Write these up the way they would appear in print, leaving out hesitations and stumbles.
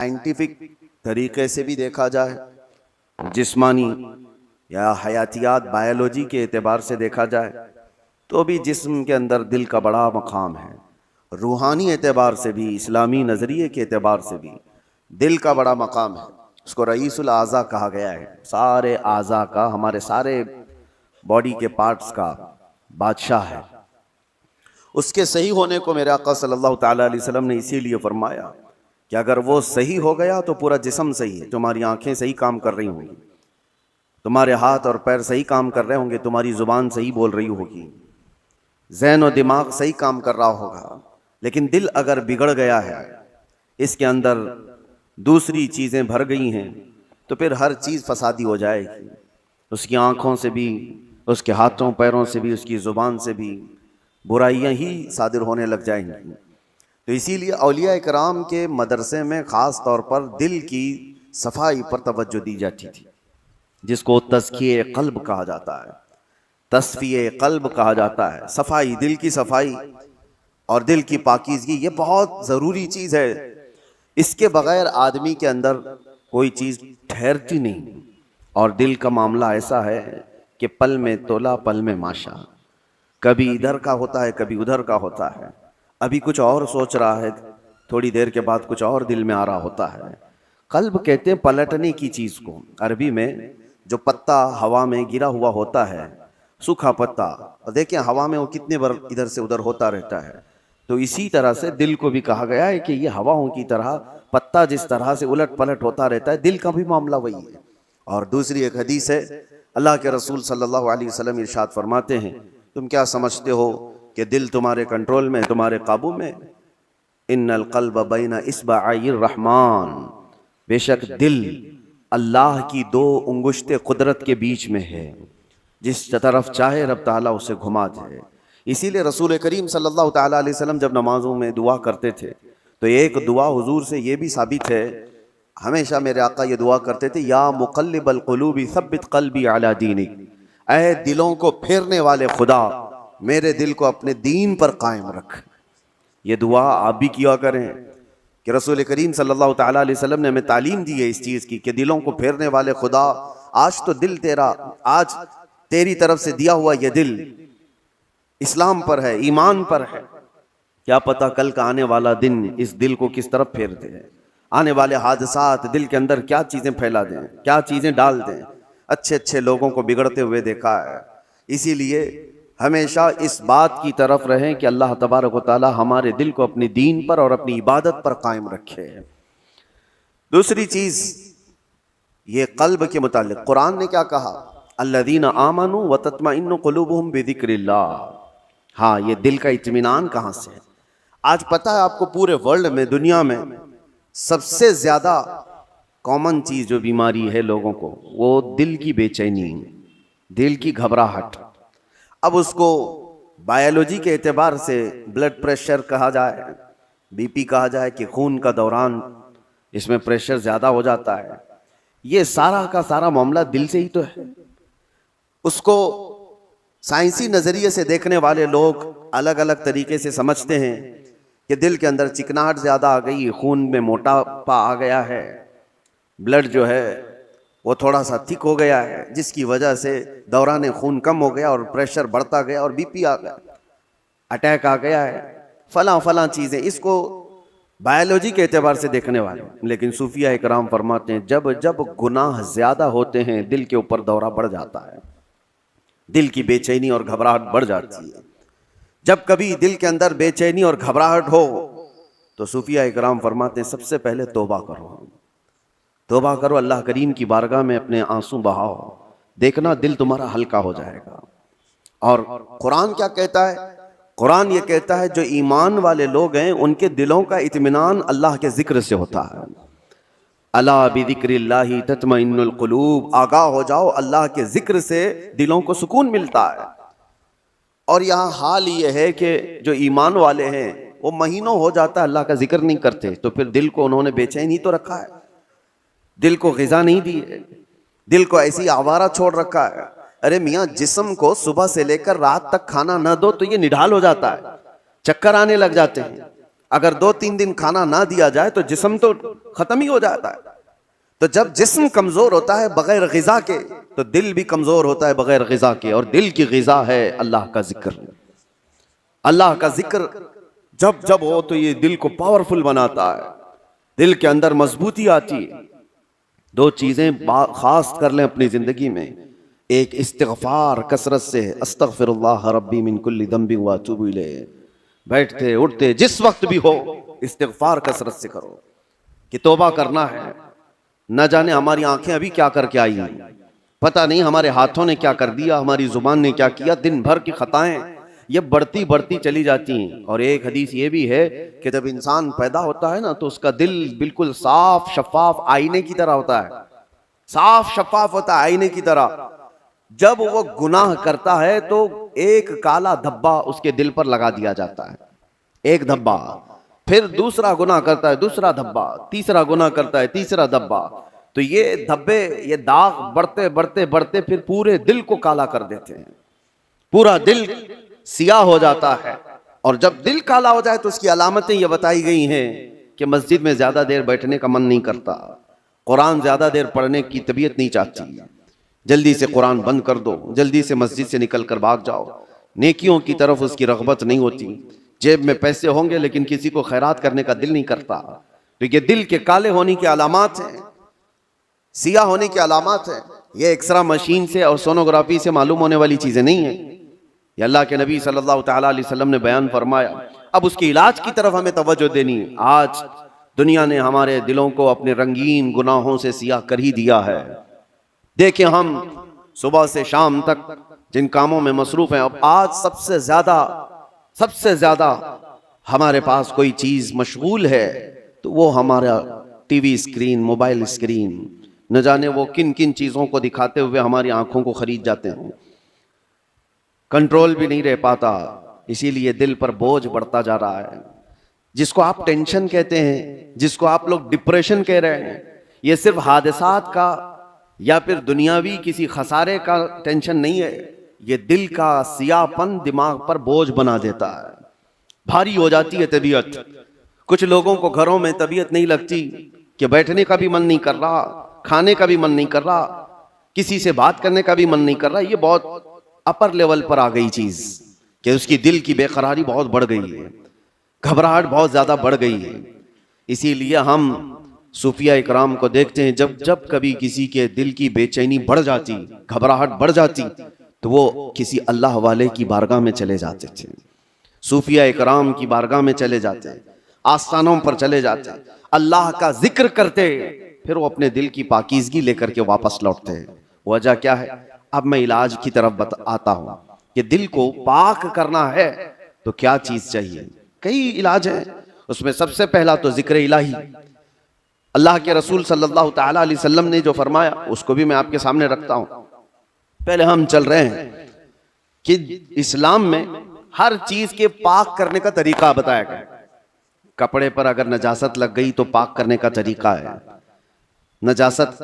Scientific तरीके से भी देखा जाए, जिस्मानी या हयातियात बायोलॉजी के एतबार से देखा जाए तो भी जिस्म के अंदर दिल का बड़ा मकाम है। रूहानी एतबार से भी, इस्लामी नज़रिए के एतबार से भी दिल का बड़ा मकाम है। उसको रईसुल आज़ा कहा गया है। सारे आज़ा का, हमारे सारे बॉडी के पार्ट्स का बादशाह है। उसके सही होने को मेरे आका सल्लल्लाहु ताला अलैहि वसल्लम ने इसीलिए फरमाया कि अगर वो सही हो गया तो पूरा जिस्म सही है। तुम्हारी आंखें सही काम कर रही होंगी, तुम्हारे हाथ और पैर सही काम कर रहे होंगे, तुम्हारी ज़ुबान सही बोल रही होगी, ज़हन और दिमाग सही काम कर रहा होगा। लेकिन दिल अगर बिगड़ गया है, इसके अंदर दूसरी चीज़ें भर गई हैं, तो फिर हर चीज़ फसादी हो जाएगी। उसकी आँखों से भी, उसके हाथों पैरों से भी, उसकी ज़ुबान से भी बुराइयां ही सादिर होने लग जाएंगी। तो इसीलिए औलिया इकराम के मदरसे में ख़ास तौर पर दिल की सफाई पर तवज्जो दी जाती थी, जिसको तज़किये क़ल्ब कहा जाता है, तस्फ़िये क़ल्ब कहा जाता है। सफाई, दिल की सफाई और दिल की पाकीज़गी, ये बहुत ज़रूरी चीज़ है। इसके बग़ैर आदमी के अंदर कोई चीज़ ठहरती नहीं। और दिल का मामला ऐसा है कि पल में तोला पल में माशा, कभी इधर का होता है, कभी उधर का होता है। अभी कुछ और सोच रहा है, थोड़ी देर के बाद कुछ और दिल में आ रहा होता है। क़ल्ब कहते हैं पलटने की चीज़ को। अरबी में जो पत्ता हवा में गिरा हुआ होता है, सूखा पत्ता, और देखिए हवा में वो कितने बार इधर से उधर होता रहता है। तो इसी तरह से दिल को भी कहा गया है कि ये हवाओं की तरह, पत्ता जिस तरह से उलट पलट होता रहता है, दिल का भी मामला वही है। और दूसरी एक हदीस है, अल्लाह के रसूल सल्लल्लाहु अलैहि वसल्लम इरशाद फरमाते हैं, तुम क्या समझते हो कि दिल तुम्हारे कंट्रोल में, तुम्हारे काबू में? इन्नल क़ल्ब बैना इस्बाइर रहमान, बेशक दिल अल्लाह की दो उंगुश्ते कुदरत के बीच में है, जिस तरफ चाहे रब ताला उसे घुमा दे। इसीलिए रसूल करीम सल्लल्लाहु ताला अलैहि वसल्लम जब नमाजों में दुआ करते थे तो एक दुआ हुजूर से ये भी साबित है, हमेशा मेरे आका ये दुआ करते थे, या मुक़ल्लिबल क़ुलूबि सब्बित क़ल्बी अला दीनिक, ऐ दिलों को फेरने वाले खुदा, मेरे दिल को अपने दीन पर कायम रख। ये दुआ आप भी किया करें कि रसूल करीम सल्लल्लाहु ताला अलैहि वसल्लम ने हमें तालीम दी है इस चीज़ की कि दिलों को फेरने वाले खुदा, आज तो दिल तेरा, आज तेरी तरफ से दिया हुआ ये दिल इस्लाम पर है, ईमान पर है। क्या पता कल का आने वाला दिन इस दिल को किस तरफ फेर दे, आने वाले हादसात दिल के अंदर क्या चीज़ें फैला दें, क्या चीज़ें डाल दें। अच्छे अच्छे लोगों को बिगड़ते हुए देखा है। इसीलिए हमेशा इस बात की तरफ रहें कि अल्लाह तबारक व तआला हमारे दिल को अपनी दीन पर और अपनी इबादत पर कायम रखे। दूसरी चीज़, ये क़ल्ब के मुतालिक कुरान ने क्या कहा, अल्लज़ीना आमनू व तत्मइन्नु क़ुलूबुहुम बिज़िक्रिल्लाह। हाँ, ये दिल का इत्मीनान कहाँ से है? आज पता है आपको, पूरे वर्ल्ड में, दुनिया में सबसे ज़्यादा कॉमन चीज़ जो बीमारी है लोगों को, वो दिल की बेचैनी, दिल की घबराहट। अब उसको बायोलॉजी के एतबार से ब्लड प्रेशर कहा जाए, बीपी कहा जाए कि खून का दौरान इसमें प्रेशर ज़्यादा हो जाता है। ये सारा का सारा मामला दिल से ही तो है। उसको साइंसी नज़रिए से देखने वाले लोग अलग अलग तरीके से समझते हैं कि दिल के अंदर चिकनाहट ज़्यादा आ गई, खून में मोटापा आ गया है, ब्लड जो है वो थोड़ा सा थिक हो गया है, जिसकी वजह से दौरान खून कम हो गया और प्रेशर बढ़ता गया और बीपी आ गया, अटैक आ गया है, फलां फलां चीज़ें। इसको बायोलॉजी के एतबार से देखने वाले। लेकिन सूफिया इकराम फरमाते हैं, जब जब गुनाह ज़्यादा होते हैं दिल के ऊपर दौरा बढ़ जाता है, दिल की बेचैनी और घबराहट बढ़ जाती है। जब कभी दिल के अंदर बेचैनी और घबराहट हो तो सूफिया इकराम फरमाते हैं, सबसे पहले तौबा करो, तौबा करो, अल्लाह करीम की बारगाह में अपने आंसू बहाओ, देखना दिल तुम्हारा हल्का हो जाएगा। और कुरान क्या कहता है? कुरान ये कहता है जो ईमान वाले लोग हैं उनके दिलों का इत्मीनान अल्लाह के जिक्र से होता है। अला बिज़िक्रिल्लाहि तत्मइन्नुल क़ुलूब, आगाह हो जाओ, अल्लाह के जिक्र से दिलों को सुकून मिलता है। और यहाँ हाल ये है कि जो ईमान वाले हैं वो महीनों हो जाता है अल्लाह का जिक्र नहीं करते, तो फिर दिल को उन्होंने बेचैन ही तो रखा है, दिल को ग़िज़ा नहीं दी है, दिल को ऐसी आवारा छोड़ रखा है। अरे मियाँ, जिस्म को सुबह से लेकर रात तक खाना न दो तो ये निढाल हो जाता है, चक्कर आने लग जाते हैं। अगर 2-3 दिन खाना ना दिया जाए तो जिस्म तो खत्म ही हो जाता है। तो जब जिस्म कमजोर होता है बगैर ग़िज़ा के, तो दिल भी कमजोर होता है बगैर ग़िज़ा के। और दिल की ग़िज़ा है अल्लाह का जिक्र। अल्लाह का जिक्र जब जब हो तो ये दिल को पावरफुल बनाता है, दिल के अंदर मजबूती आती है। 2 चीजें खास कर लें अपनी जिंदगी में, एक इस्तिग़फ़ार कसरत से, अस्तग़फ़िरुल्लाह रब्बी मिन कुल्लि ज़ंबि व अतूबु इलैह, बैठते उठते जिस वक्त भी हो इस्तिग़फ़ार कसरत से करो कि तौबा करना है। न जाने हमारी आंखें अभी क्या करके आई हैं, पता नहीं हमारे हाथों ने क्या कर दिया, हमारी जुबान ने क्या किया। दिन भर की खताएं ये बढ़ती बढ़ती चली जाती हैं। और एक हदीस ये भी है कि जब इंसान पैदा होता है ना तो उसका दिल बिल्कुल साफ शफाफ आईने की तरह होता है, साफ शफाफ होता है आईने की तरह। जब वो गुनाह करता है तो एक काला धब्बा उसके दिल पर लगा दिया जाता है, एक धब्बा। फिर दूसरा गुनाह करता है, दूसरा धब्बा, तीसरा गुनाह करता है, तीसरा धब्बा। तो ये धब्बे, ये दाग बढ़ते बढ़ते बढ़ते फिर पूरे दिल को काला कर देते हैं, पूरा दिल सियाह हो जाता है। और जब दिल काला हो जाए तो उसकी अलामतें ये बताई गई हैं कि मस्जिद में ज्यादा देर बैठने का मन नहीं करता, कुरान ज्यादा देर पढ़ने की तबीयत नहीं चाहती, जल्दी से कुरान बंद कर दो, जल्दी से मस्जिद से निकल कर भाग जाओ। नेकियों की तरफ उसकी रग़बत नहीं होती, जेब में पैसे होंगे लेकिन किसी को खैरात करने का दिल नहीं करता। तो ये दिल के काले होने की अलामात हैं, सियाह होने की अलामात है। ये एक्सरा मशीन से और सोनोग्राफी से मालूम होने वाली चीजें नहीं है। ये अल्लाह के नबी सल्लल्लाहु तआला अलैहि वसल्लम ने बयान फरमाया। अब उसके इलाज की तरफ हमें तवज्जो देनी है। आज दुनिया ने हमारे दिलों को अपने रंगीन गुनाहों से सियाह कर ही दिया है। देखें हम सुबह से शाम तक जिन कामों में मसरूफ हैं, अब आज सबसे ज्यादा हमारे पास कोई चीज मशगूल है तो वो हमारा टीवी स्क्रीन, मोबाइल स्क्रीन। न जाने वो किन किन चीजों को दिखाते हुए हमारी आंखों को खरीद जाते हैं, कंट्रोल भी नहीं रह पाता। इसीलिए दिल पर बोझ बढ़ता जा रहा है। जिसको आप टेंशन कहते हैं, जिसको आप लोग डिप्रेशन कह रहे हैं, ये सिर्फ हादसात का या फिर दुनियावी किसी खसारे का टेंशन नहीं है। ये दिल का सियाहपन दिमाग पर बोझ बना देता है, भारी हो जाती है तबीयत। कुछ लोगों को घरों में तबीयत नहीं लगती कि बैठने का भी मन नहीं कर रहा, खाने का भी मन नहीं कर रहा, किसी से बात करने का भी मन नहीं कर रहा। ये बहुत अपर लेवल पर आ गई चीज कि उसकी दिल की बेकरारी बहुत बढ़ गई है, घबराहट बहुत ज्यादा बढ़ गई है। इसीलिए हम सूफिया इकराम को देखते हैं, जब जब कभी किसी के दिल की बेचैनी बढ़ जाती, घबराहट बढ़ जाती, तो वो किसी अल्लाह वाले की बारगाह में चले जाते थे, सूफिया इकराम की बारगाह में चले जाते, आस्थानों पर चले जाते, अल्लाह का जिक्र करते, फिर वो अपने दिल की पाकीज़गी लेकर के वापस लौटते हैं। वजह क्या है? अब मैं इलाज की तरफ आता हूं कि दिल को पाक करना है तो क्या चीज चाहिए। कई इलाज है, उसमें सबसे पहला तो जिक्र इलाही। अल्लाह के रसूल सल्लल्लाहु तआला अलैहि वसल्लम ने जो फरमाया उसको भी मैं आपके सामने रखता हूं। पहले हम चल रहे हैं कि इस्लाम में हर चीज के पाक करने का तरीका बताया गया। कपड़े पर अगर नजासत लग गई तो पाक करने का तरीका है। नजासत,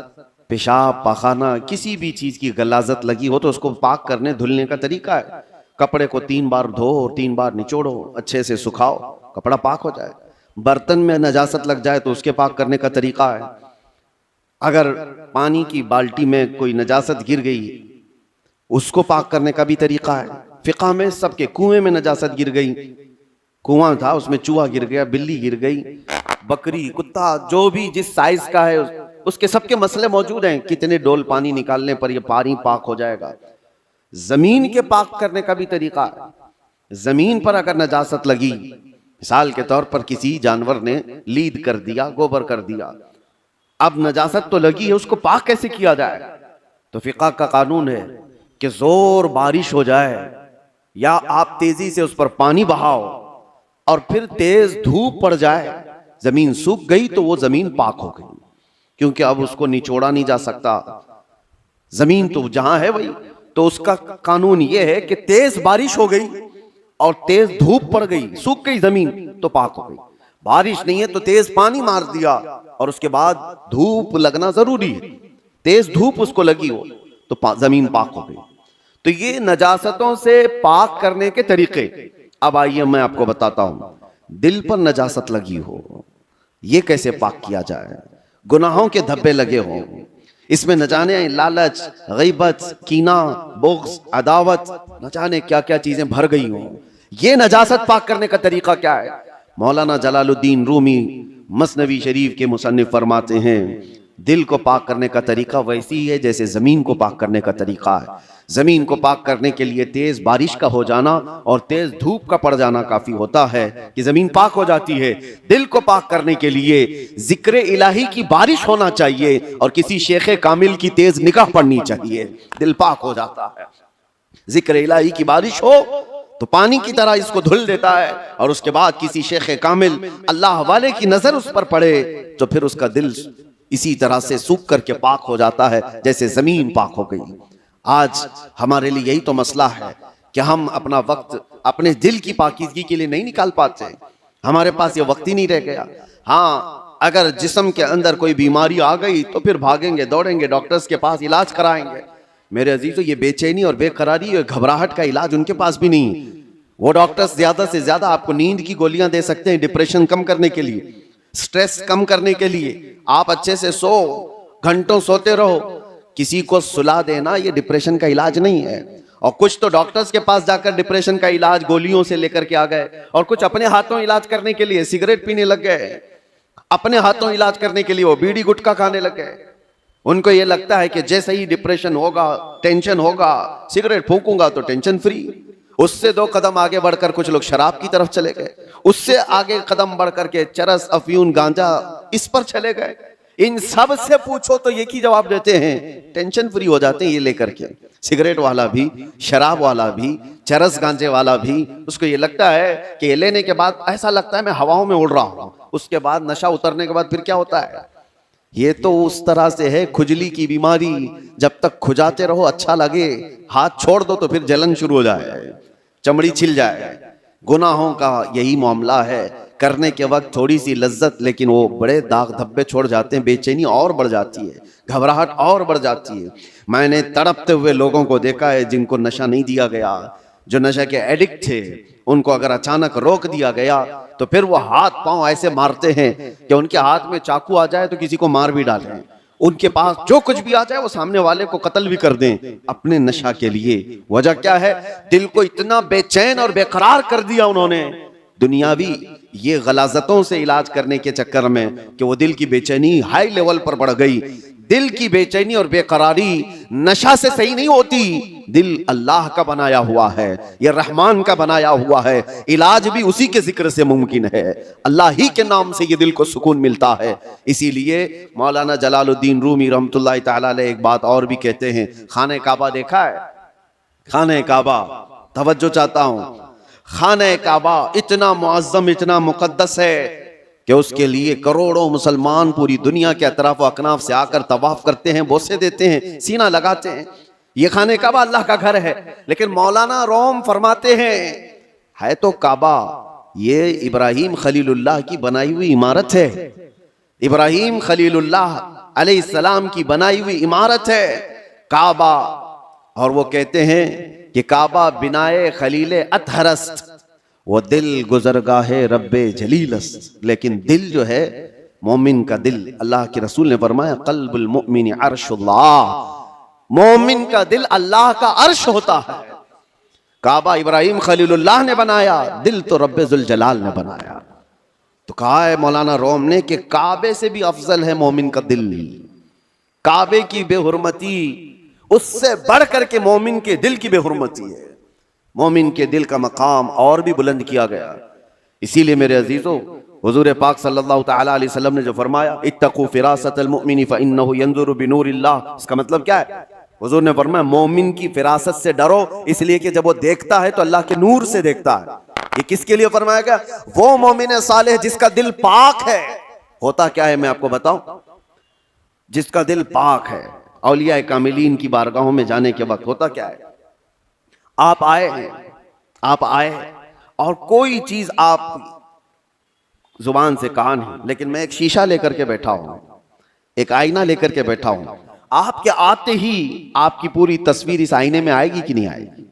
पेशाब, पाखाना, किसी भी चीज की गलाजत लगी हो तो उसको पाक करने धुलने का तरीका है। कपड़े को 3 बार धो, 3 बार निचोड़ो, अच्छे से सुखाओ, कपड़ा पाक हो जाए। बर्तन में नजासत लग जाए तो उसके पाक करने का तरीका है। अगर पानी की बाल्टी में कोई नजासत गिर गई, उसको पाक करने का भी तरीका है। फिक़ह में सबके कुएं में नजासत गिर गई, कुआं था उसमें चूहा गिर गया, बिल्ली गिर गई, बकरी, कुत्ता, जो भी जिस साइज का है उसके सबके मसले मौजूद हैं। कितने डोल पानी निकालने पर यह पानी पाक हो जाएगा। जमीन के पाक करने का भी तरीका है। जमीन पर अगर नजासत लगी, मिसाल के तौर पर किसी जानवर ने लीद कर दिया, गोबर कर दिया, अब नजासत तो लगी है, उसको पाक कैसे किया जाए? तो फिक़ह का कानून है कि जोर बारिश हो जाए या आप तेजी से उस पर पानी बहाओ और फिर तेज धूप पड़ जाए, जमीन सूख गई तो वो जमीन पाक हो गई, क्योंकि अब उसको निचोड़ा नहीं जा सकता। जमीन तो जहां है वही। तो उसका कानून ये है कि तेज बारिश हो गई और तेज धूप पड़ गई, सूख गई जमीन, तो पाक हो गई। बारिश नहीं है तो तेज पानी मार दिया और उसके बाद धूप लगना जरूरी है, तेज धूप उसको लगी हो तो जमीन पाक हो गई। तो ये नजासतों से पाक करने के तरीके। अब आइए मैं आपको बताता हूं। दिल पर नजासत लगी हो, ये कैसे पाक किया जाए? गुनाहों के धब्बे लगे हों, इसमें न जाने लालच, गीबत, कीना, बुग़्ज़, अदावत, न जाने क्या क्या चीजें भर गई हों, ये नजासत पाक करने का तरीका क्या है? मौलाना जलालुद्दीन रूमी मसनवी शरीफ के मुसन्निफ फरमाते हैं, दिल को पाक करने का तरीका वैसी ही है जैसे जमीन को पाक करने का तरीका है। जमीन को पाक करने के लिए तेज बारिश का हो जाना और तेज धूप का पड़ जाना काफी होता है कि जमीन पाक हो जाती है। दिल को पाक करने के लिए जिक्र इलाही की बारिश होना चाहिए और किसी शेख कामिल की तेज निगाह पड़नी चाहिए, दिल पाक हो जाता है। जिक्र इलाही की बारिश हो तो पानी की तरह इसको धुल देता है और उसके बाद किसी शेख कामिल अल्लाह वाले की नजर उस पर पड़े तो फिर उसका दिल इसी तरह से सूख करके पाक हो जाता है जैसे जमीन पाक हो गई। आज हमारे लिए यही तो मसला है कि हम अपना वक्त अपने दिल की पाकीज़गी के लिए नहीं निकाल पाते, हमारे पास ये वक्त ही नहीं रह गया। हाँ, अगर जिस्म के अंदर कोई बीमारी आ गई तो फिर भागेंगे दौड़ेंगे डॉक्टर्स के पास, इलाज कराएंगे। मेरे अजीजों, ये बेचैनी और बेकरारी और घबराहट का इलाज उनके पास भी नहीं है। वो डॉक्टर्स ज्यादा से ज्यादा आपको नींद की गोलियां दे सकते हैं डिप्रेशन कम करने के लिए, स्ट्रेस कम करने के लिए। आप अच्छे से सो, घंटों सोते रहो, किसी को सुला देना ये डिप्रेशन का इलाज नहीं है। और कुछ तो डॉक्टर्स के पास जाकर डिप्रेशन का इलाज गोलियों से लेकर के आ गए और कुछ अपने हाथों इलाज करने के लिए सिगरेट पीने लग गए, अपने हाथों इलाज करने के लिए वो बीड़ी गुटखा खाने लग गए। उनको ये लगता है कि जैसे ही डिप्रेशन होगा, टेंशन होगा, सिगरेट फूंकूंगा तो टेंशन फ्री। उससे 2 कदम आगे बढ़कर कुछ लोग शराब की तरफ चले गए, उससे आगे कदम बढ़कर के चरस, अफयून, गांजा इस पर चले गए। इन सब से पूछो तो एक ही जवाब देते हैं, टेंशन फ्री हो जाते हैं ये लेकर के। सिगरेट वाला भी, शराब वाला भी, चरस गांजे वाला भी, उसको ये लगता है कि ये लेने के बाद ऐसा लगता है मैं हवाओं में उड़ रहा हूं। उसके बाद नशा उतरने के बाद फिर क्या होता है? ये तो उस तरह से है खुजली की बीमारी, जब तक खुजाते रहो अच्छा लगे, हाथ छोड़ दो तो फिर जलन शुरू हो जाए, चमड़ी छिल जाए। गुनाहों का यही मामला है, करने के वक्त थोड़ी सी लज्जत, लेकिन वो बड़े दाग धब्बे छोड़ जाते हैं, बेचैनी और बढ़ जाती है, घबराहट और बढ़ जाती है। मैंने तड़पते हुए लोगों को देखा है जिनको नशा नहीं दिया गया, जो नशा के एडिक्ट थे, उनको अगर अचानक रोक दिया गया तो फिर वो हाथ पांव ऐसे मारते हैं कि उनके हाथ में चाकू आ जाए तो किसी को मार भी डालें, उनके पास जो कुछ भी आ जाए वो सामने वाले को कत्ल भी कर दें अपने नशा के लिए। वजह क्या है? दिल को इतना बेचैन और बेकरार कर दिया उन्होंने दुनियावी ये गलाजतों से इलाज करने के चक्कर में कि वो दिल की बेचैनी हाई लेवल पर बढ़ गई। दिल की बेचैनी और बेकरारी नशा से सही नहीं होती, दिल अल्लाह का बनाया हुआ है, यह रहमान का बनाया हुआ है, इलाज भी उसी के जिक्र से मुमकिन है, अल्लाह ही के नाम से ये दिल को सुकून मिलता है। इसीलिए मौलाना जलालुद्दीन रूमी रहमतुल्लाह तआला अलैह एक बात और भी कहते हैं, खाने काबा देखा है? खाने काबा, तवज्जो चाहता हूं, खाने काबा इतना मुअज्जम, इतना मुकद्दस है कि उसके लिए करोड़ों मुसलमान पूरी दुनिया के अतराफ अकनाफ से आकर तवाफ करते हैं, बोसे देते हैं, सीना लगाते हैं। ये खाने काबा अल्लाह का घर है, लेकिन मौलाना रोम फरमाते हैं है तो काबा, ये इब्राहिम खलीलुल्लाह की बनाई हुई इमारत है, इब्राहिम खलीलुल्लाह अलैहिस्सलाम की बनाई हुई इमारत है काबा। और वो कहते हैं कि काबा बिनाए खलीले अतहरस्त, वो दिल गुजरगाहे रब्बे जलीलस्त। लेकिन दिल जो है मोमिन का दिल, अल्लाह के रसूल ने फरमाया कल्बुल मुमिन अर्शुल्लाह, मोमिन का दिल अल्लाह का अर्श होता है। काबा इब्राहिम खलीलुल्लाह ने बनाया, दिल तो रब्बे जुल जलाल ने बनाया। तो कहा है मौलाना रोम ने कि काबे से भी अफजल है मोमिन का दिल। काबे की बेहुरमती उससे बढ़ करके मोमिन के दिल की बेहुरमती है। मोमिन के दिल का मकाम और भी बुलंद किया गया। इसीलिए मेरे अजीजों, हुजूर पाक सल्लल्लाहु तआला अलैहि वसल्लम ने जो फरमाया इत्तकू फिरासतल मुमिनी फइन्नहु यंजुरु बिनूरिल्लाह, इसका मतलब क्या है? हुजूर ने फरमाया मोमिन की फिरासत से डरो, इसलिए कि जब वो देखता है तो अल्लाह के नूर से देखता है। ये किसके लिए फरमाया गया? वो मोमिन सालेह जिसका दिल पाक है। होता क्या है मैं आपको बताऊं, जिसका दिल पाक है, औलिया कामिलीन की बारगाहों में जाने के वक्त होता क्या है? आप आए हैं, आप आए और कोई चीज आप जुबान से कहा नहीं, लेकिन मैं एक शीशा लेकर के बैठा हूं, एक आईना लेकर के बैठा हूं, आपके आते ही आपकी पूरी तस्वीर इस आईने में आएगी कि नहीं आएगी?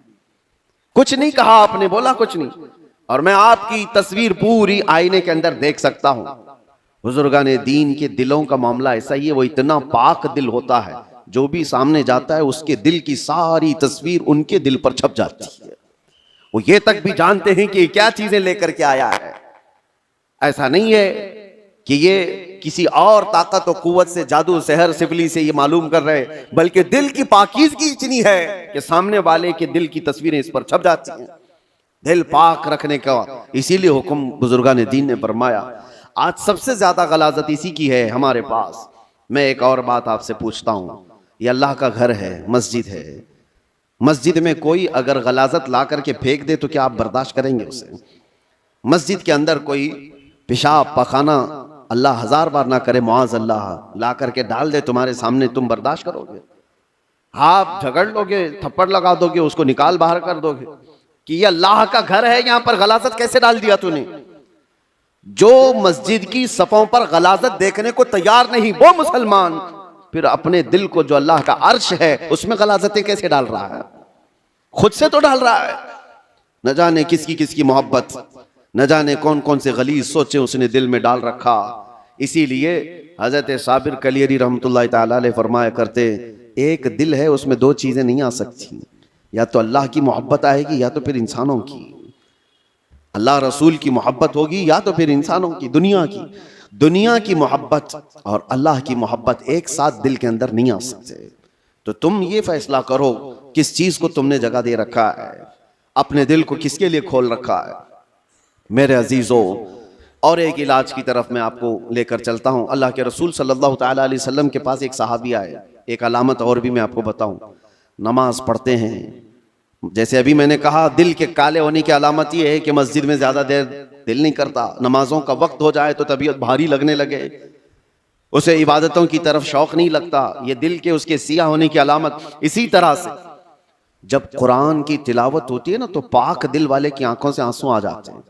कुछ नहीं कहा आपने, बोला कुछ नहीं, और मैं आपकी तस्वीर पूरी आईने के अंदर देख सकता हूं। बुजुर्गान दीन के दिलों का मामला ऐसा ही है, वो इतना पाक दिल होता है, जो भी सामने जाता है उसके दिल की सारी तस्वीर उनके दिल पर छप जाती है। वो ये तक भी जानते हैं कि क्या चीजें लेकर के आया है। ऐसा नहीं है कि ये किसी और ताकत और कुव्वत से, जादू सहर सिफली से ये मालूम कर रहे हैं, बल्कि दिल की पाकीज़गी इतनी है कि सामने वाले के दिल की तस्वीरें इस पर छप जाती हैं। दिल पाक रखने का इसीलिए हुक्म बुजुर्गान दीन ने फरमाया। आज सबसे ज्यादा गलाजत इसी की है हमारे पास। मैं एक और बात आपसे पूछता हूं, ये अल्लाह का घर है, मस्जिद है, मस्जिद में कोई अगर गलाजत ला करके फेंक दे तो क्या आप बर्दाश्त करेंगे उसे? मस्जिद के अंदर कोई पेशाब पखाना अल्लाह हजार बार ना करे, मुआज अल्लाह, ला करके डाल दे तुम्हारे सामने, तुम बर्दाश्त करोगे? आप झगड़ लोगे, थप्पड़ लगा दोगे, उसको निकाल बाहर कर दोगे कि ये अल्लाह का घर है, यहां पर गलाजत कैसे डाल दिया तूने? जो मस्जिद की सफों पर गलाजत देखने को तैयार नहीं, वो मुसलमान फिर अपने दिल को, जो अल्लाह का अर्श है, उसमें गलाजतें कैसे डाल रहा है? खुद से तो डाल रहा है। न जाने किसकी किसकी मोहब्बत, न जाने कौन कौन से गलीज सोचे उसने दिल में डाल रखा। इसीलिए हजरत साबिर कलियरी रहमतुल्लाह ताला अलैह फरमाया करते, एक दिल है उसमें दो चीजें नहीं आ सकती, या तो अल्लाह की मोहब्बत आएगी या तो फिर इंसानों की। अल्लाह रसूल की मोहब्बत होगी या तो फिर इंसानों की, दुनिया की मोहब्बत और अल्लाह की मोहब्बत एक साथ दिल के अंदर नहीं आ सकते। तो तुम ये फैसला करो किस चीज को तुमने जगह दे रखा है, अपने दिल को किसके लिए खोल रखा है। मेरे अजीजों, और एक इलाज की तरफ मैं आपको लेकर चलता हूं। अल्लाह के रसूल सल्लल्लाहु ताला अलैहि वसल्लम के पास एक सहाबी आए। एक अलामत और भी मैं आपको बताऊं, नमाज पढ़ते हैं, जैसे अभी मैंने कहा दिल के काले होने की अलामत यह है कि मस्जिद में ज्यादा देर दिल नहीं करता, नमाजों का वक्त हो जाए तो तबीयत भारी लगने लगे, उसे इबादतों की तरफ शौक नहीं लगता, ये दिल के उसके सिया होने की अलामत। इसी तरह से जब कुरान की तिलावत होती है ना, तो पाक दिल वाले की आंखों से आंसू आ जाते हैं।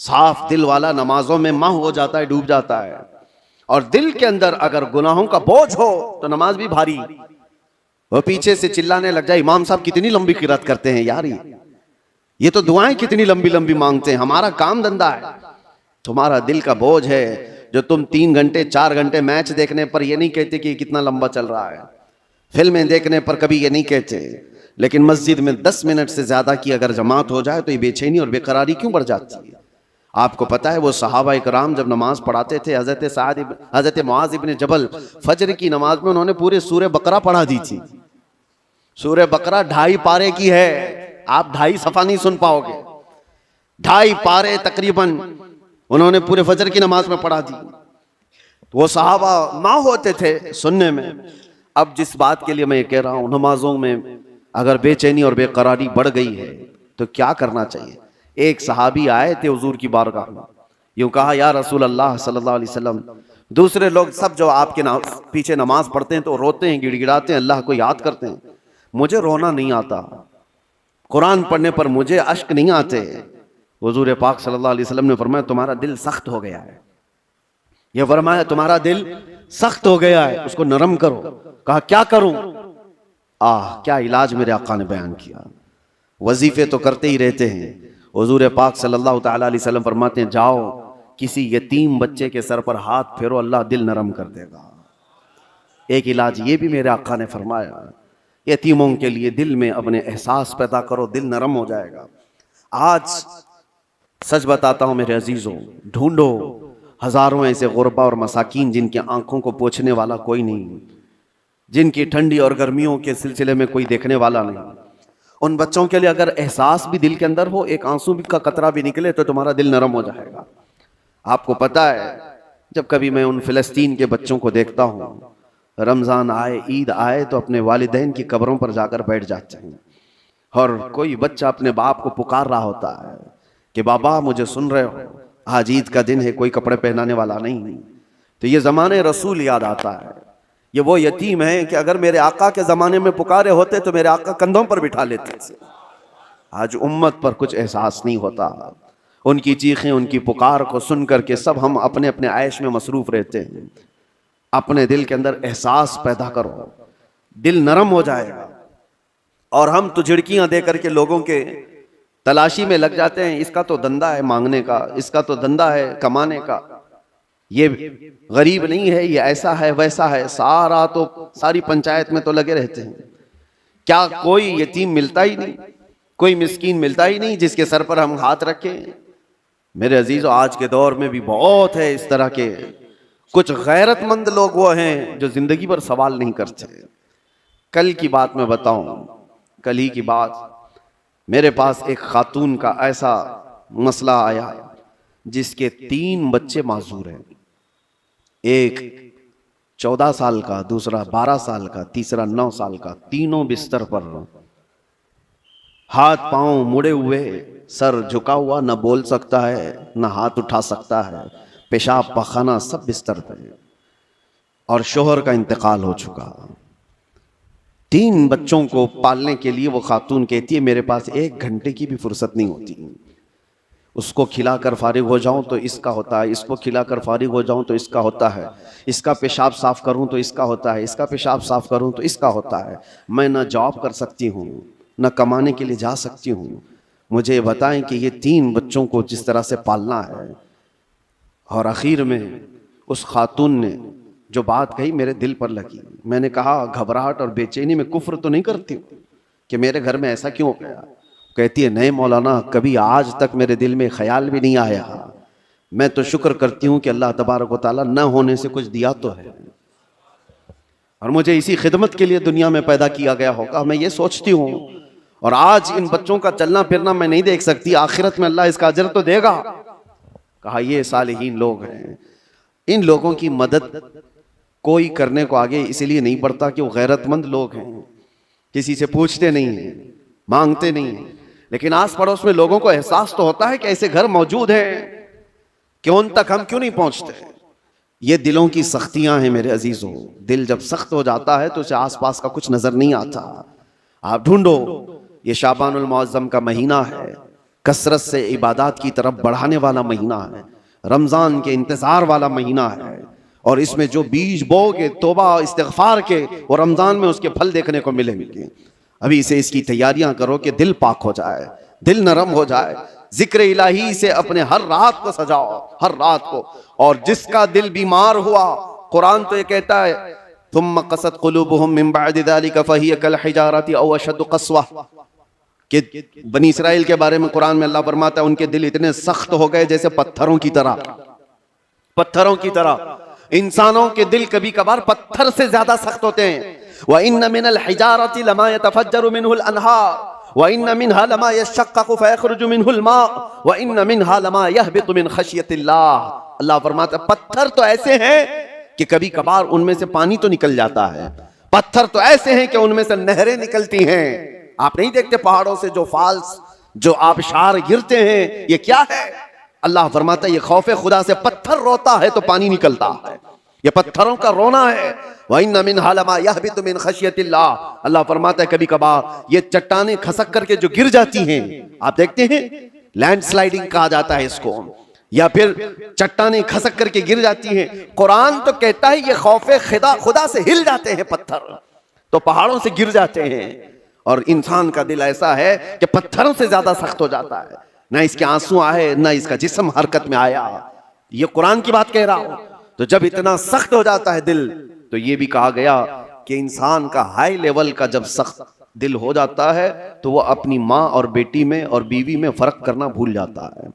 साफ दिल वाला नमाजों में माह हो जाता है, डूब जाता है। और दिल के अंदर अगर गुनाहों का बोझ हो तो नमाज भी भारी। वो पीछे से चिल्लाने लग जाए, इमाम साहब कितनी लंबी किरात करते हैं यार, ये तो दुआएं कितनी लंबी लंबी मांगते हैं, हमारा काम धंधा है। तुम्हारा दिल का बोझ है जो तुम 3 घंटे 4 घंटे मैच देखने पर ये नहीं कहते कि कितना लंबा चल रहा है, फिल्में देखने पर कभी ये नहीं कहते, लेकिन मस्जिद में 10 मिनट से ज्यादा की अगर जमात हो जाए तो ये बेचैनी और बेकरारी क्यों बढ़ जाती है? आपको पता है वो सहाबा इकराम जब नमाज पढ़ाते थे, हजरत मुआज इब्न जबल फजर की नमाज में उन्होंने पूरे सूरे बकरा पढ़ा दी थी। सूरे बकरा 2.5 पारे की है, आप 2.5 सफा नहीं सुन पाओगे, 2.5 पारे तकरीबन उन्होंने पूरे फजर की नमाज में पढ़ा दी। वो सहाबा माँ होते थे सुनने में। अब जिस बात के लिए मैं ये कह रहा हूं, नमाजों में अगर बेचैनी और बेकरारी बढ़ गई है तो क्या करना चाहिए? एक सहाबी आए थे हुजूर की बारगाह में, यूं कहा, या रसूल अल्लाह सल्लल्लाहु अलैहि वसल्लम, दूसरे लोग सब जो आपके पीछे नमाज पढ़ते हैं तो रोते हैं, गिड़गिड़ाते हैं, अल्लाह को याद करते हैं, मुझे रोना नहीं आता, कुरान पढ़ने पर मुझे अश्क नहीं आते। हुजूर पाक सल्लल्लाहु अलैहि वसल्लम ने फरमाया, तुम्हारा दिल सख्त हो गया है। यह फरमाया, तुम्हारा दिल सख्त हो गया है, उसको नरम करो। कहा क्या करूं? क्या इलाज मेरे आका ने बयान किया। वजीफे तो करते ही रहते हैं। हुजूर पाक सल्लल्लाहु ताला अलैहि वसल्लम फरमाते हैं, जाओ किसी यतीम बच्चे के सर पर हाथ फेरो, अल्लाह दिल नरम कर देगा। एक इलाज ये भी मेरे आका ने फरमाया, यतीमों के लिए दिल में अपने एहसास पैदा करो, दिल नरम हो जाएगा। आज सच बताता हूं मेरे अजीजों, ढूंढो हजारों ऐसे गुरबा और मसाकीन जिनकी आंखों को पोंछने वाला कोई नहीं, जिनकी ठंडी और गर्मियों के सिलसिले में कोई देखने वाला नहीं। उन बच्चों के लिए अगर एहसास भी दिल के अंदर हो, एक आंसू का कतरा भी निकले तो तुम्हारा दिल नरम हो जाएगा। आपको पता है, जब कभी मैं उन फिलिस्तीन के बच्चों को देखता हूं, रमजान आए, ईद आए तो अपने वालिदैन की कब्रों पर जाकर बैठ जाते हैं, और कोई बच्चा अपने बाप को पुकार रहा होता है कि बाबा मुझे सुन रहे हो, आज ईद का दिन है, कोई कपड़े पहनाने वाला नहीं। तो ये जमाने रसूल याद आता है। ये वो यतीम है कि अगर मेरे आका के जमाने में पुकारे होते तो मेरे आका कंधों पर बिठा लेते थे। आज उम्मत पर कुछ एहसास नहीं होता। उनकी चीखें, उनकी पुकार को सुन करके सब हम अपने अपने आयश में मसरूफ रहते हैं। अपने दिल के अंदर एहसास पैदा करो, दिल नरम हो जाएगा। और हम तो झिड़कियां दे करके लोगों के तलाशी में लग जाते हैं, इसका तो धंधा है मांगने का, इसका तो धंधा है कमाने का, ये गरीब नहीं है, ये ऐसा है वैसा है, सारी पंचायत में तो लगे रहते हैं। क्या कोई यतीम मिलता ही नहीं, कोई मिस्कीन मिलता ही नहीं जिसके सर पर हम हाथ रखें? मेरे अजीजों, आज के दौर में भी बहुत है इस तरह के कुछ गैरतमंद लोग वो हैं जो जिंदगी पर सवाल नहीं करते। कल की बात मैं बताऊं, कल ही की बात, मेरे पास एक खातून का ऐसा मसला आया जिसके 3 बच्चे माजूर हैं। एक 14 साल का, दूसरा 12 साल का, तीसरा 9 साल का। तीनों बिस्तर पर, हाथ पांव मुड़े हुए, सर झुका हुआ, न बोल सकता है न हाथ उठा सकता है, पेशाब पखाना सब बिस्तर पे, और शोहर का इंतकाल हो चुका। 3 बच्चों को पालने के लिए वो खातून कहती है मेरे पास 1 घंटे की भी फुर्सत नहीं होती। उसको खिलाकर फारिग हो जाऊं तो इसका होता है, इसको खिलाकर फारिग हो जाऊं तो इसका होता है, इसका पेशाब साफ करूं तो इसका होता है, इसका पेशाब साफ करूं तो इसका होता है। मैं न जॉब कर सकती हूं, न कमाने के लिए जा सकती हूँ। मुझे ये बताएं कि ये 3 बच्चों को जिस तरह से पालना है। और आखिर में उस खातून ने जो बात कही मेरे दिल पर लगी। मैंने कहा घबराहट और बेचैनी में कुफ्र तो नहीं करती हूँ कि मेरे घर में ऐसा क्यों हो गया? कहती है नहीं मौलाना, कभी आज तक मेरे दिल में ख्याल भी नहीं आया। मैं तो शुक्र करती हूँ कि अल्लाह तबारक व तआला न होने से कुछ दिया तो है, और मुझे इसी खिदमत के लिए दुनिया में पैदा किया गया होगा, मैं ये सोचती हूँ। और आज इन बच्चों का चलना फिरना मैं नहीं देख सकती, आखिरत में अल्लाह इसका अजर तो देगा। कहा ये सालिहीन लोग हैं, इन लोगों की मदद कोई करने को आगे इसलिए नहीं बढ़ता कि वो गैरतमंद लोग हैं, किसी से पूछते नहीं हैं, मांगते नहीं हैं। लेकिन आस पड़ोस में लोगों को एहसास तो होता है कि ऐसे घर मौजूद हैं कि उन तक हम क्यों नहीं पहुंचते। ये दिलों की सख्तियां हैं मेरे अजीजों। दिल जब सख्त हो जाता है तो उसे आसपास का कुछ नजर नहीं आता। आप ढूंढो, ये शाबानुल मुअज्जम का महीना है, कसरत से इबादत की तरफ बढ़ाने वाला महीना है, रमजान के इंतजार वाला महीना है, और इसमें जो बीज बोगे तौबा इस्तिग़फ़ार के, वो रमजान में उसके फल देखने को मिलेंगे। अभी से इसकी तैयारियां करो कि दिल पाक हो जाए, दिल नरम हो जाए, जिक्र इलाही से अपने हर रात को सजाओ, हर रात को। और जिसका दिल बीमार हुआ, कुरान तो ये कहता है तुम क़सत क़ुलूबुहुम मिन बअदि ज़ालिका फ़हिय कल हिजारति औ अशद्दु क़स्वा, कि बनी इसराइल के बारे में कुरान में अल्लाह फरमाता है उनके दिल इतने सख्त हो गए जैसे पत्थरों की तरह। पत्थरों की तरह इंसानों के दिल कभी कभार पत्थर से ज्यादा सख्त होते हैं। व इन्न मिनल हिजारति लमा यतफज्जरु मिनहुल अनहार व इन्न मिनहा लमा यशक्ककु फयखरुजु मिनहुल मा व इन्न मिनहा लमा यहबितु मिन खशियतिल्लाह। अल्लाह फरमाता है पत्थर तो ऐसे हैं कि कभी कभार उनमें से पानी तो निकल जाता है, पत्थर तो ऐसे हैं कि उनमें से नहरें निकलती हैं। आप नहीं देखते पहाड़ों से जो फाल्स, जो आबशार गिरते हैं, ये क्या है? अल्लाह फरमाता है ये खौफे खुदा से पत्थर रोता है तो पानी निकलता है, ये पत्थरों का रोना है। व इन्न मिनहा लमा यहबितु मिन खशियतिल्लाह। अल्लाह फरमाता है कभी कभार ये चट्टानें खसक करके जो गिर जाती हैं, आप देखते हैं लैंडस्लाइडिंग कहा जाता है इसको, या फिर चट्टानें खसक करके गिर जाती हैं। कुरान तो कहता है ये खौफे खुदा से हिल जाते हैं पत्थर, तो पहाड़ों से गिर जाते हैं। और इंसान का दिल ऐसा है कि पत्थरों से ज्यादा सख्त हो जाता है, ना इसके आंसू आए ना इसका जिस्म हरकत में आया। ये कुरान की बात कह रहा हूं। तो जब इतना सख्त हो जाता है दिल, तो ये भी कहा गया कि इंसान का हाई लेवल का जब सख्त दिल हो जाता है तो वो अपनी माँ और बेटी में और बीवी में फर्क करना भूल जाता है,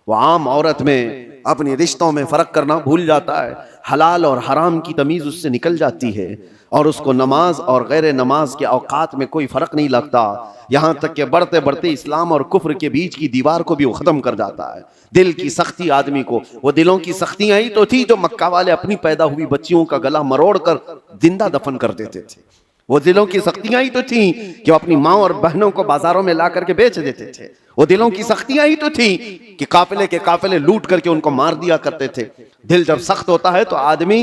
वो आम औरत में अपने रिश्तों में फर्क करना भूल जाता है, हलाल और हराम की तमीज उससे निकल जाती है, और उसको नमाज और गैर नमाज के औकात में कोई फर्क नहीं लगता। यहाँ तक कि बढ़ते बढ़ते इस्लाम और कुफ्र के बीच की दीवार को भी वो खत्म कर जाता है। दिल की सख्ती आदमी को, वो दिलों की सख्तियां ही तो थी जो मक्का वाले अपनी पैदा हुई बच्चियों का गला मरोड़ कर जिंदा दफन कर देते थे। वो दिलों की सख्तियां ही तो थी कि वो अपनी माँ और बहनों को बाजारों में ला करके बेच देते थे। वो दिलों की सख्तियां ही तो थी कि काफिले के काफिले लूट करके उनको मार दिया करते थे। दिल जब सख्त होता है तो आदमी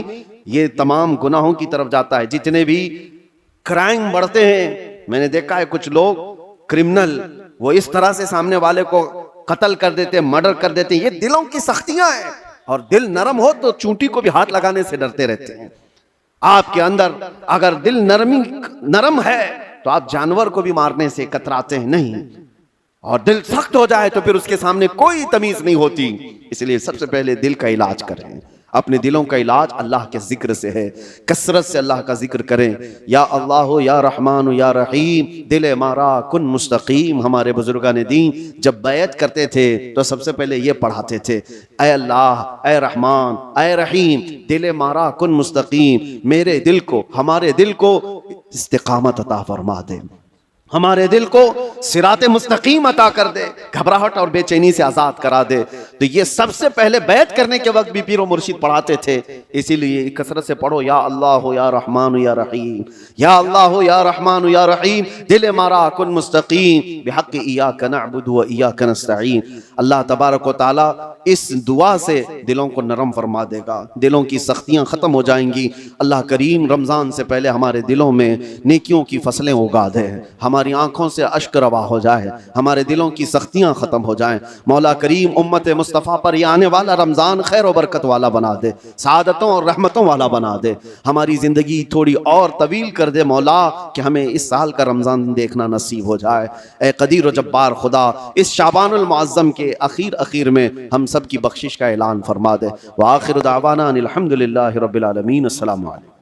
ये तमाम गुनाहों की तरफ जाता है। जितने भी क्राइम बढ़ते हैं, मैंने देखा है कुछ लोग क्रिमिनल वो इस तरह से सामने वाले को कत्ल कर देते, मर्डर कर देते हैं। ये दिलों की सख्तियां हैं। और दिल नरम हो तो चूंटी को भी हाथ लगाने से डरते रहते हैं। आपके अंदर अगर दिल नरम है तो आप जानवर को भी मारने से कतराते हैं नहीं। और दिल सख्त हो जाए तो फिर उसके सामने कोई तमीज नहीं होती। इसलिए सबसे पहले दिल का इलाज करें। अपने दिलों का इलाज अल्लाह के जिक्र से है, कसरत से अल्लाह का जिक्र करें। या अल्लाह या रहमान या रहीम दिल मारा कुन मुस्तकीम। हमारे बुजुर्गान दीन जब बैत करते थे तो सबसे पहले ये पढ़ाते थे, ऐ अल्लाह ऐ रहमान ऐ रहीम दिल मारा कुन मुस्तकीम, मेरे दिल को, हमारे दिल को इस्तिकामत अता फरमा दे, हमारे दिल को सिराते मुस्तकीम अता कर दे, घबराहट और बेचैनी से आजाद करा दे। तो ये सबसे पहले बैत करने के वक्त भी पीरो मुर्शिद पढ़ाते थे। इसीलिए कसरत से पढ़ो, या अल्लाह हो या रहमान या रहीम, या अल्लाह हो या रहमान या रहीम दिल मारा कुन मुस्तकीम बिहक़्क़ि इय्याका नअबुदु व इय्याका नस्तईन। अल्लाह तबारक व तआला इस दुआ से दिलों को नरम फरमा देगा, दिलों की सख्तियां खत्म हो जाएंगी। अल्लाह करीम रमजान से पहले हमारे दिलों में नेकियों की फसलें उगा दे, हमारी आंखों से अश्क रवा हो जाए, हमारे दिलों की सख्तियां खत्म हो जाएं। मौला करीम उम्मत मुस्तफ़ा पर ये आने वाला रमजान खैर और बरकत वाला बना दे, सादतों और रहमतों वाला बना दे, हमारी जिंदगी थोड़ी और तवील कर दे मौला, कि हमें इस साल का रमजान देखना नसीब हो जाए। ए कदीर व जब्बार खुदा, इस शाबानुल मुअज़्ज़म के अखीर में हम सब की बख्शिश का ऐलान फरमा दे। व आखिर दावाना अनिल हम्दुलिल्लाहि रब्बिल आलमीन। अस्सलामु अलैकुम।